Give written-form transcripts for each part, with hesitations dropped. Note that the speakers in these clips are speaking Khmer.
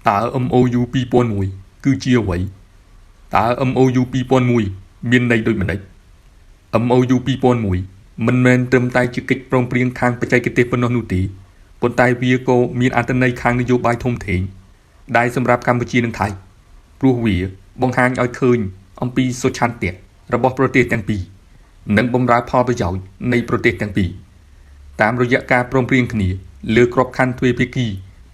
តើ MOU 2001គឺជាអ្វីតើ MOU 2001មានន័យដូចម្តេច MOU 2001មិនមែនត្រឹមតែជាកិច្ចព្រមព្រៀងខាងបច្ចេកទេសប៉ុណ្ណោះនោះទេប៉ុន្តែវាក៏មានអត្ថន័យខាងនយោបាយធំធេងដែលសម្រាប់កម្ពុជានិងថៃព្រោះវាបង្ហាញឲ្យឃើញអំពីសុឆន្ទៈរបស់ប្រទេសទាំងពីរនិងបម្រើផលប្រយោជន៍នៃប្រទេសទាំងពីរតាមរយៈការព្រមព្រៀងគ្នាលើក្របខ័ណ្ឌទ្វេភាគី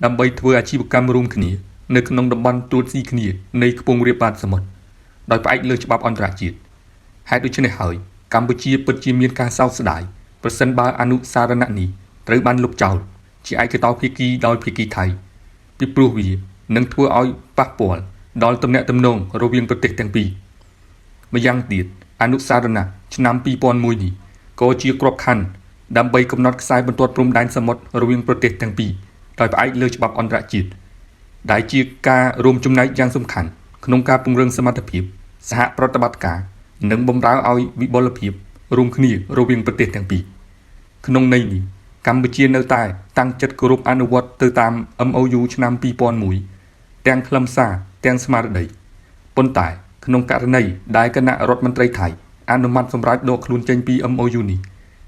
ដើម្បីធ្វើអាជីវកម្មរួមគ្នានៅក្នុងតំបន់ត្រួតស៊ីគ្នានៃខ្ពង់រាបបាតសមុទ្រដោយផ្អែកលើច្បាប់អន្តរជាតិហេតុដូច្នេះហើយកម្ពុជាពិតជាមានការសោកស្ដាយប្រសិនបើអនុសារណៈនេះត្រូវបានលុបចោលជាឯកតោភាគីដោយភាគីថៃពីព្រោះវានឹងធ្វើឲ្យប៉ះពាល់ដល់ទំនាក់ទំនងរវាងប្រទេសទាំងពីរម្យ៉ាងទៀតអនុសារណៈឆ្នាំ2001នេះក៏ជាក្របខ័ណ្ឌដើម្បីកំណត់ខ្សែបន្ទាត់ព្រំដែនសមុទ្ររវាងប្រទេសទាំងពីរដោយផ្អែកលើច្បាប់អន្តរជាតិដែលជាការរួមចំណែកយ៉ាងសំខាន់ក្នុងការពង្រឹងសមត្ថភាពសហប្រតិបត្តិការនិងបម្រើឲ្យវិបុលភាពរួមគ្នារវាងប្រទេសទាំងពីរក្នុងន័យនេះកម្ពុជានៅតែតាំងចិត្តគោរពអនុវត្តទៅតាម MOU ឆ្នាំ2001ទាំងខ្លឹមសារទាំងស្មារតីប៉ុន្តែក្នុងករណីដែលគណៈរដ្ឋមន្ត្រីថៃអនុម័តសម្រាប់ដកខ្លួនចេញពី MOU នេះ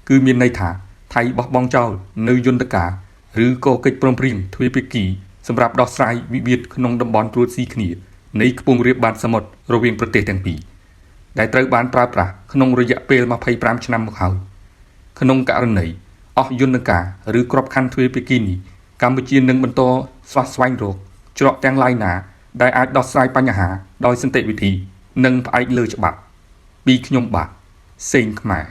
គឺមានន័យថាថៃបោះបង់ចោលនៅយន្តការឬក៏កិច្ចព្រមព្រៀងទ្វេភាគីសម្រាប់ដោះស្រាយវិវាទក្នុងតំបន់ត្រួតស៊ីគ្នានៃខ្ពង់រាបបាតសមុទ្ររវាងប្រទេសទាំងពីរដែលត្រូវបានប្រើប្រាស់ក្នុងរយៈពេល25ឆ្នាំមកហើយក្នុងករណីអស់យន្តការឬក្របខ័ណ្ឌទ្វេភាគីនេះកម្ពុជានឹងបន្តស្វះស្វែងរកច្រកទាំងឡាយណាដែលអាចដោះស្រាយបញ្ហាដោយសន្តិវិធីនិងផ្អែកលើច្បាប់ពីខ្ញុំបាទសេងខ្មែរ